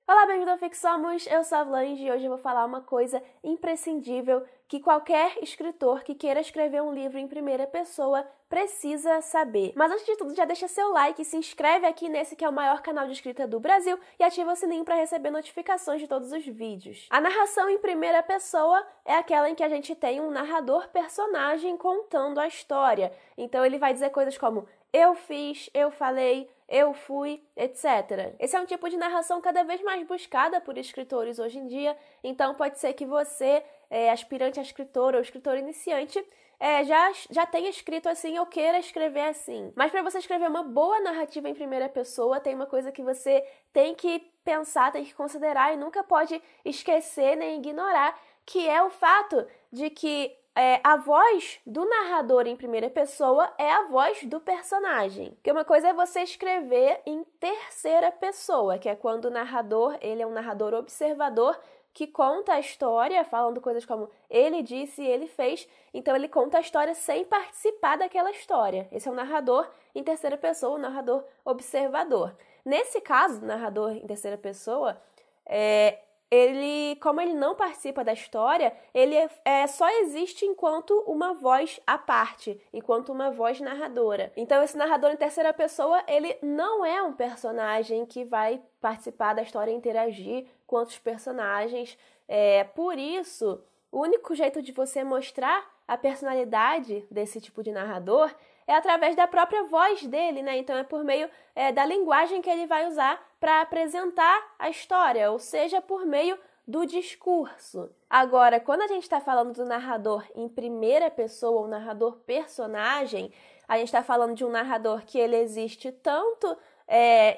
Olá, bem-vindo ao Fixamos, eu sou a Blanche e hoje eu vou falar uma coisa imprescindível que qualquer escritor que queira escrever um livro em primeira pessoa precisa saber. Mas antes de tudo, já deixa seu like, se inscreve aqui nesse que é o maior canal de escrita do Brasil e ativa o sininho para receber notificações de todos os vídeos. A narração em primeira pessoa é aquela em que a gente tem um narrador personagem contando a história. Então ele vai dizer coisas como eu fiz, eu falei, eu fui, etc. Esse é um tipo de narração cada vez mais buscada por escritores hoje em dia, então pode ser que você, aspirante a escritor ou escritor iniciante, já tenha escrito assim ou queira escrever assim. Mas para você escrever uma boa narrativa em primeira pessoa, tem uma coisa que você tem que pensar, tem que considerar e nunca pode esquecer nem ignorar, que é o fato de que a voz do narrador em primeira pessoa é a voz do personagem. Porque uma coisa é você escrever em terceira pessoa, que é quando o narrador, ele é um narrador observador que conta a história, falando coisas como ele disse, ele fez, então ele conta a história sem participar daquela história. Esse é um narrador em terceira pessoa, um narrador observador. Nesse caso, do narrador em terceira pessoa, como ele não participa da história, ele só existe enquanto uma voz à parte, enquanto uma voz narradora. Então, esse narrador em terceira pessoa, ele não é um personagem que vai participar da história e interagir com outros personagens. Por isso, o único jeito de você mostrar a personalidade desse tipo de narrador é através da própria voz dele, né? Então é por meio da linguagem que ele vai usar para apresentar a história, ou seja, por meio do discurso. Agora, quando a gente está falando do narrador em primeira pessoa, ou narrador personagem, a gente está falando de um narrador que ele existe tanto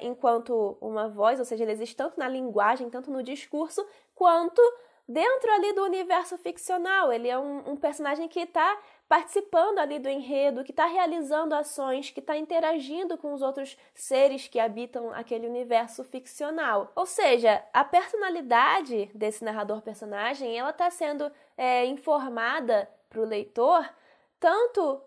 enquanto uma voz, ou seja, ele existe tanto na linguagem, tanto no discurso, quanto dentro ali do universo ficcional. Ele é um personagem que está participando ali do enredo, que está realizando ações, que está interagindo com os outros seres que habitam aquele universo ficcional. Ou seja, a personalidade desse narrador-personagem, ela está sendo informada para o leitor tanto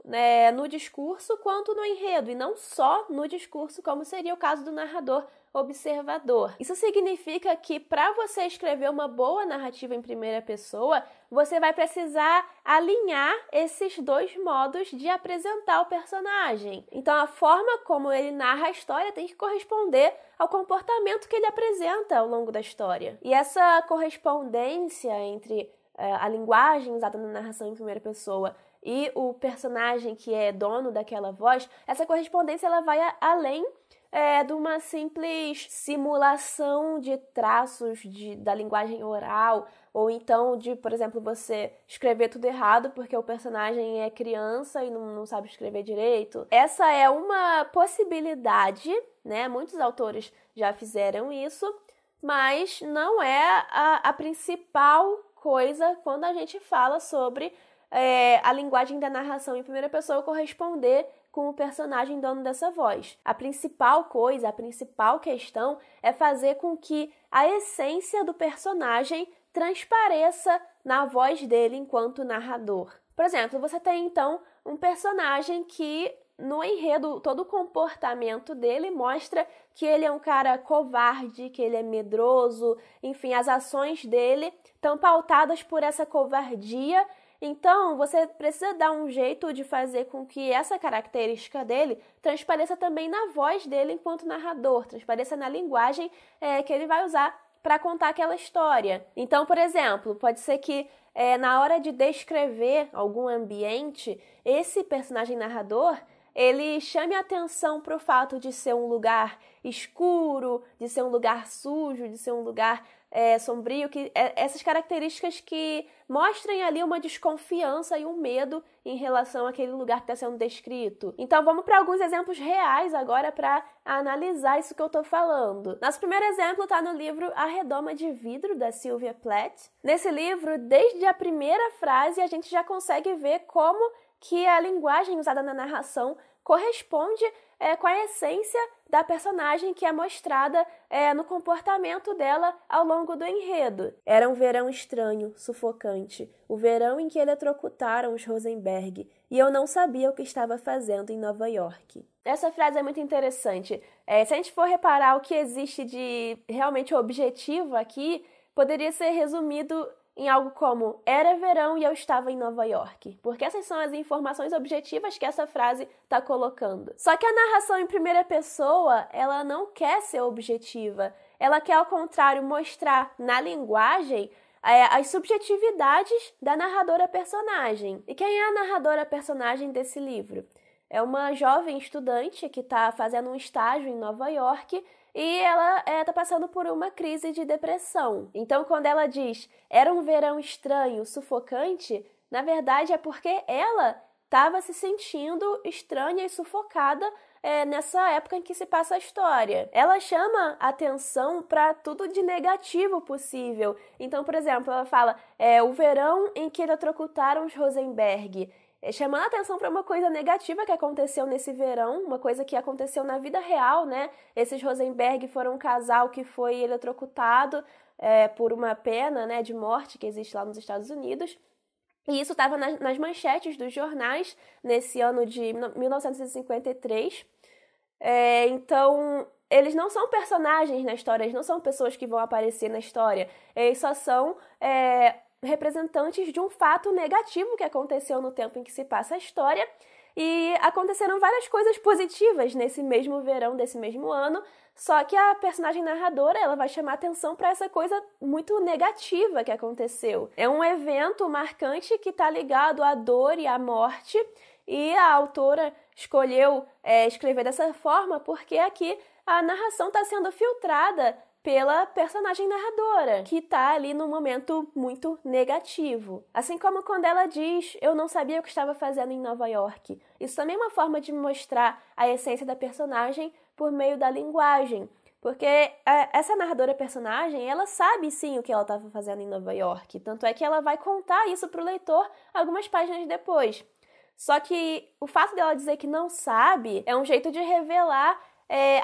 no discurso quanto no enredo, e não só no discurso, como seria o caso do narrador observador. Isso significa que para você escrever uma boa narrativa em primeira pessoa, você vai precisar alinhar esses dois modos de apresentar o personagem. Então, a forma como ele narra a história tem que corresponder ao comportamento que ele apresenta ao longo da história. E essa correspondência entre a linguagem usada na narração em primeira pessoa e o personagem que é dono daquela voz, essa correspondência ela vai além de uma simples simulação de traços da linguagem oral, ou então de, por exemplo, você escrever tudo errado porque o personagem é criança e não sabe escrever direito. Essa é uma possibilidade, né? Muitos autores já fizeram isso, mas não é a principal coisa quando a gente fala sobre a linguagem da narração em primeira pessoa corresponder com o personagem dono dessa voz. A principal coisa, a principal questão é fazer com que a essência do personagem transpareça na voz dele enquanto narrador. Por exemplo, você tem então um personagem que no enredo, todo o comportamento dele mostra que ele é um cara covarde, que ele é medroso, enfim, as ações dele estão pautadas por essa covardia. Então, você precisa dar um jeito de fazer com que essa característica dele transpareça também na voz dele enquanto narrador, transpareça na linguagem que ele vai usar para contar aquela história. Então, por exemplo, pode ser que na hora de descrever algum ambiente, esse personagem narrador ele chame a atenção para o fato de ser um lugar escuro, de ser um lugar sujo, de ser um lugar sombrio, essas características que mostrem ali uma desconfiança e um medo em relação àquele lugar que está sendo descrito. Então vamos para alguns exemplos reais agora para analisar isso que eu estou falando. Nosso primeiro exemplo está no livro A Redoma de Vidro, da Sylvia Plath. Nesse livro, desde a primeira frase, a gente já consegue ver como que a linguagem usada na narração corresponde com a essência da personagem que é mostrada no comportamento dela ao longo do enredo. Era um verão estranho, sufocante, o verão em que eletrocutaram os Rosenberg, e eu não sabia o que estava fazendo em Nova York. Essa frase é muito interessante. Se a gente for reparar o que existe de realmente objetivo aqui, poderia ser resumido em algo como: era verão e eu estava em Nova York. Porque essas são as informações objetivas que essa frase está colocando. Só que a narração em primeira pessoa, ela não quer ser objetiva. Ela quer, ao contrário, mostrar na linguagem as subjetividades da narradora personagem. E quem é a narradora personagem desse livro? É uma jovem estudante que está fazendo um estágio em Nova York e ela está passando por uma crise de depressão. Então, quando ela diz era um verão estranho, sufocante, na verdade é porque ela estava se sentindo estranha e sufocada nessa época em que se passa a história. Ela chama atenção para tudo de negativo possível. Então, por exemplo, ela fala o verão em que eletrocutaram os Rosenberg, chamando a atenção para uma coisa negativa que aconteceu nesse verão, uma coisa que aconteceu na vida real, né? Esses Rosenberg foram um casal que foi eletrocutado por uma pena, né, de morte que existe lá nos Estados Unidos. E isso estava nas manchetes dos jornais nesse ano de 1953. Então, eles não são personagens na história, eles não são pessoas que vão aparecer na história. Eles só são representantes de um fato negativo que aconteceu no tempo em que se passa a história, e aconteceram várias coisas positivas nesse mesmo verão desse mesmo ano, só que a personagem narradora ela vai chamar atenção para essa coisa muito negativa que aconteceu. É um evento marcante que está ligado à dor e à morte, e a autora escolheu escrever dessa forma porque aqui a narração está sendo filtrada pela personagem narradora, que está ali num momento muito negativo. Assim como quando ela diz, eu não sabia o que estava fazendo em Nova York. Isso também é uma forma de mostrar a essência da personagem por meio da linguagem. Porque essa narradora personagem, ela sabe sim o que ela estava fazendo em Nova York. Tanto é que ela vai contar isso para o leitor algumas páginas depois. Só que o fato dela dizer que não sabe é um jeito de revelar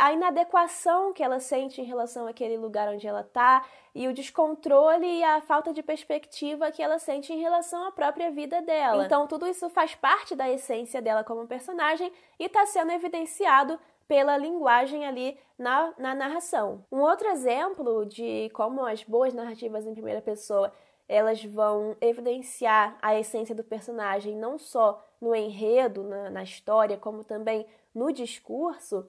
a inadequação que ela sente em relação àquele lugar onde ela está, e o descontrole e a falta de perspectiva que ela sente em relação à própria vida dela. Então, tudo isso faz parte da essência dela como personagem e está sendo evidenciado pela linguagem ali na narração. Um outro exemplo de como as boas narrativas em primeira pessoa elas vão evidenciar a essência do personagem não só no enredo, na história, como também no discurso,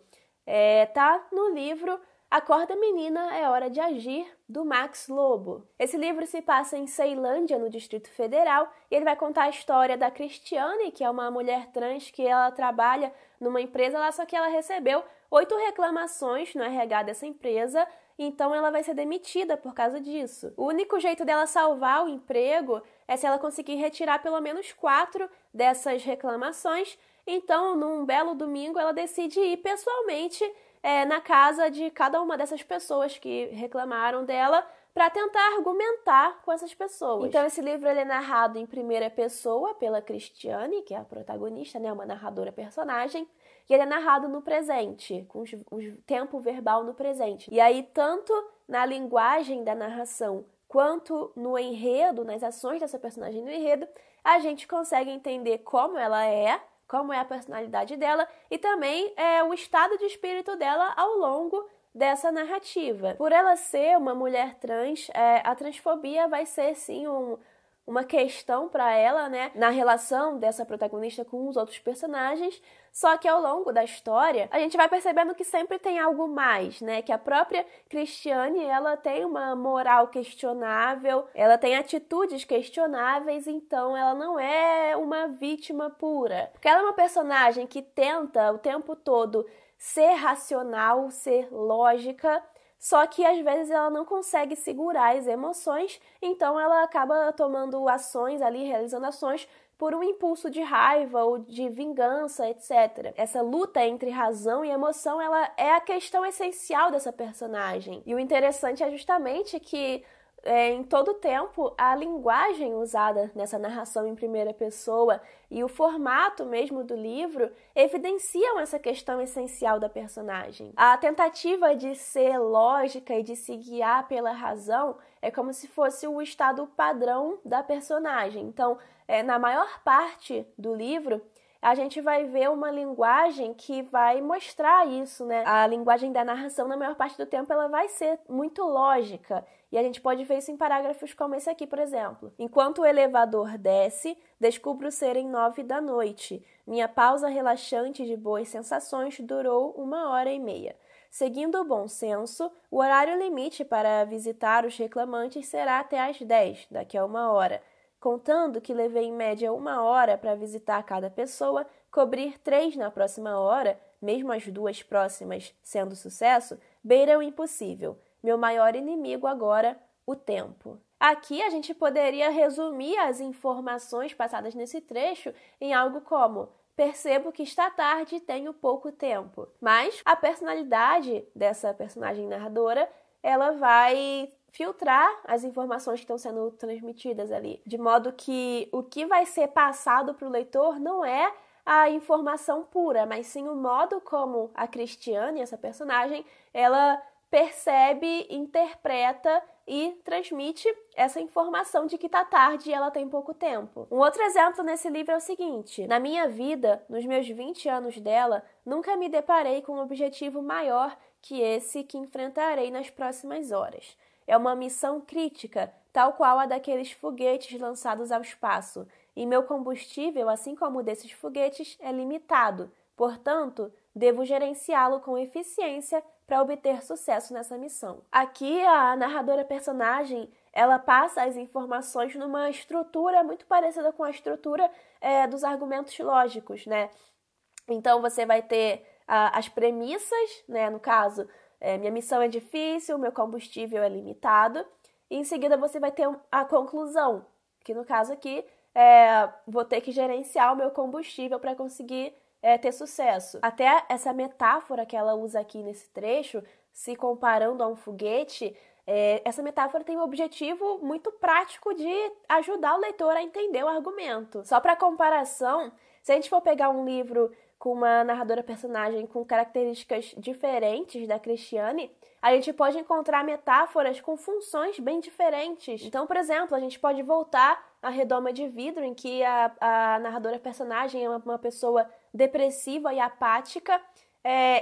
tá no livro Acorda Menina, é Hora de Agir, do Max Lobo. Esse livro se passa em Ceilândia, no Distrito Federal, e ele vai contar a história da Cristiane, que é uma mulher trans que ela trabalha numa empresa lá, só que ela recebeu 8 reclamações no RH dessa empresa, então ela vai ser demitida por causa disso. O único jeito dela salvar o emprego é se ela conseguir retirar pelo menos 4 dessas reclamações. Então, num belo domingo, ela decide ir pessoalmente na casa de cada uma dessas pessoas que reclamaram dela para tentar argumentar com essas pessoas. Então, esse livro ele é narrado em primeira pessoa pela Cristiane, que é a protagonista, né, uma narradora personagem, e ele é narrado no presente, com o tempo verbal no presente. E aí, tanto na linguagem da narração quanto no enredo, nas ações dessa personagem no enredo, a gente consegue entender como ela é, como é a personalidade dela e também o estado de espírito dela ao longo dessa narrativa. Por ela ser uma mulher trans, a transfobia vai ser, sim, uma questão para ela, né, na relação dessa protagonista com os outros personagens, só que ao longo da história a gente vai percebendo que sempre tem algo mais, né, que a própria Cristiane, ela tem uma moral questionável, ela tem atitudes questionáveis, então ela não é uma vítima pura, porque ela é uma personagem que tenta o tempo todo ser racional, ser lógica, só que às vezes ela não consegue segurar as emoções, então ela acaba tomando ações ali, realizando ações por um impulso de raiva ou de vingança, etc. Essa luta entre razão e emoção, ela é a questão essencial dessa personagem. E o interessante é justamente que em todo o tempo, a linguagem usada nessa narração em primeira pessoa e o formato mesmo do livro evidenciam essa questão essencial da personagem. A tentativa de ser lógica e de se guiar pela razão é como se fosse o estado padrão da personagem. Então, na maior parte do livro, a gente vai ver uma linguagem que vai mostrar isso, né? A linguagem da narração, na maior parte do tempo, ela vai ser muito lógica. E a gente pode ver isso em parágrafos como esse aqui, por exemplo. Enquanto o elevador desce, descubro serem 9 da noite. Minha pausa relaxante de boas sensações durou 1h30. Seguindo o bom senso, o horário limite para visitar os reclamantes será até às 10, daqui a 1 hora. Contando que levei em média 1 hora para visitar cada pessoa, cobrir 3 na próxima hora, mesmo as 2 próximas sendo sucesso, beira o impossível. Meu maior inimigo agora, o tempo. Aqui a gente poderia resumir as informações passadas nesse trecho em algo como: percebo que está tarde e tenho pouco tempo. Mas a personalidade dessa personagem narradora, ela vai filtrar as informações que estão sendo transmitidas ali, de modo que o que vai ser passado para o leitor não é a informação pura, mas sim o modo como a Cristiane, essa personagem, ela percebe, interpreta e transmite essa informação de que está tarde e ela tem pouco tempo. Um outro exemplo nesse livro é o seguinte: na minha vida, nos meus 20 anos dela, nunca me deparei com um objetivo maior que esse que enfrentarei nas próximas horas. É uma missão crítica, tal qual a daqueles foguetes lançados ao espaço, e meu combustível, assim como o desses foguetes, é limitado. Portanto, devo gerenciá-lo com eficiência para obter sucesso nessa missão. Aqui, a narradora personagem, ela passa as informações numa estrutura muito parecida com a estrutura dos argumentos lógicos, né? Então, você vai ter as premissas, né? No caso, minha missão é difícil, meu combustível é limitado. E em seguida você vai ter a conclusão, que no caso aqui, vou ter que gerenciar o meu combustível para conseguir ter sucesso. Até essa metáfora que ela usa aqui nesse trecho, se comparando a um foguete, essa metáfora tem um objetivo muito prático de ajudar o leitor a entender o argumento. Só para comparação, se a gente for pegar um livro com uma narradora personagem com características diferentes da Cristiane, a gente pode encontrar metáforas com funções bem diferentes. Então, por exemplo, a gente pode voltar à Redoma de Vidro, em que a narradora personagem é uma pessoa depressiva e apática,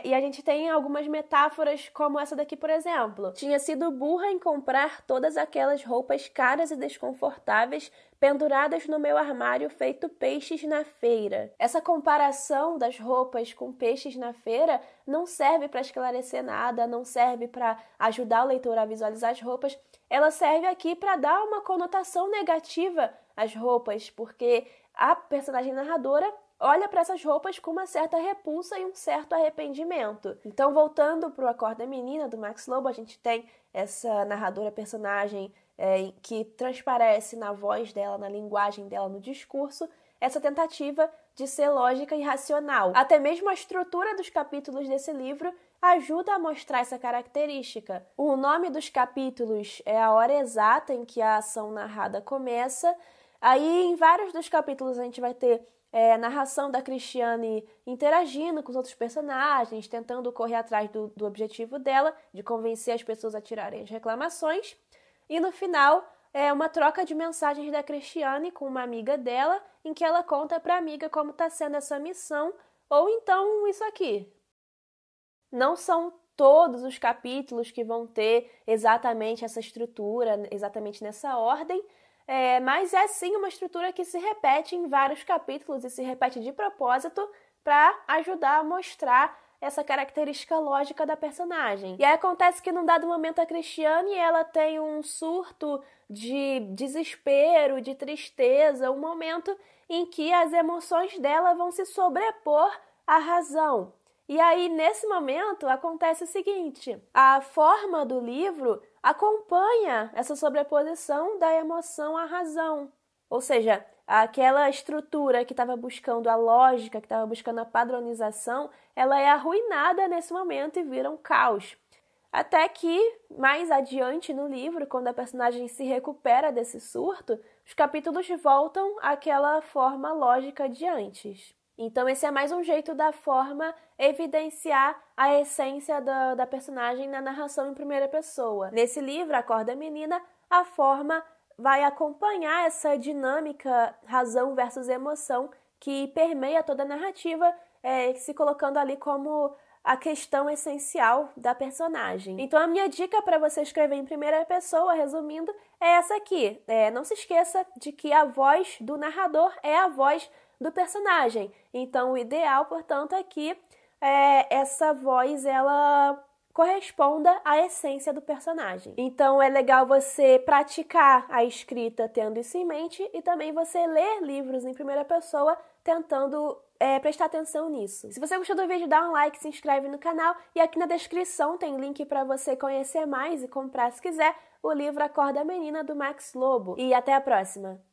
e a gente tem algumas metáforas como essa daqui, por exemplo. Tinha sido burra em comprar todas aquelas roupas caras e desconfortáveis penduradas no meu armário feito peixes na feira. Essa comparação das roupas com peixes na feira não serve para esclarecer nada, não serve para ajudar o leitor a visualizar as roupas. Ela serve aqui para dar uma conotação negativa às roupas, porque a personagem narradora olha para essas roupas com uma certa repulsa e um certo arrependimento. Então, voltando para o Acorda Menina, do Max Lobo, a gente tem essa narradora personagem que transparece na voz dela, na linguagem dela, no discurso, essa tentativa de ser lógica e racional. Até mesmo a estrutura dos capítulos desse livro ajuda a mostrar essa característica. O nome dos capítulos é a hora exata em que a ação narrada começa. Aí, em vários dos capítulos, a gente vai ter a narração da Cristiane interagindo com os outros personagens, tentando correr atrás do objetivo dela, de convencer as pessoas a tirarem as reclamações. E no final, uma troca de mensagens da Cristiane com uma amiga dela, em que ela conta para a amiga como está sendo essa missão, ou então isso aqui. Não são todos os capítulos que vão ter exatamente essa estrutura, exatamente nessa ordem, mas é sim uma estrutura que se repete em vários capítulos e se repete de propósito para ajudar a mostrar essa característica lógica da personagem. E aí acontece que num dado momento a Cristiane, ela tem um surto de desespero, de tristeza, um momento em que as emoções dela vão se sobrepor à razão. E aí, nesse momento, acontece o seguinte: a forma do livro acompanha essa sobreposição da emoção à razão. Ou seja, aquela estrutura que estava buscando a lógica, que estava buscando a padronização, ela é arruinada nesse momento e vira um caos. Até que, mais adiante no livro, quando a personagem se recupera desse surto, os capítulos voltam àquela forma lógica de antes. Então esse é mais um jeito da forma evidenciar a essência da personagem na narração em primeira pessoa. Nesse livro, Acorda Menina, a forma vai acompanhar essa dinâmica razão versus emoção que permeia toda a narrativa, se colocando ali como a questão essencial da personagem. Então a minha dica para você escrever em primeira pessoa, resumindo, é essa aqui. Não se esqueça de que a voz do narrador é a voz do personagem. Então o ideal, portanto, é que essa voz ela corresponda à essência do personagem. Então é legal você praticar a escrita tendo isso em mente e também você ler livros em primeira pessoa tentando prestar atenção nisso. Se você gostou do vídeo, dá um like, se inscreve no canal e aqui na descrição tem link para você conhecer mais e comprar, se quiser, o livro Acorda Menina, do Max Lobo. E até a próxima!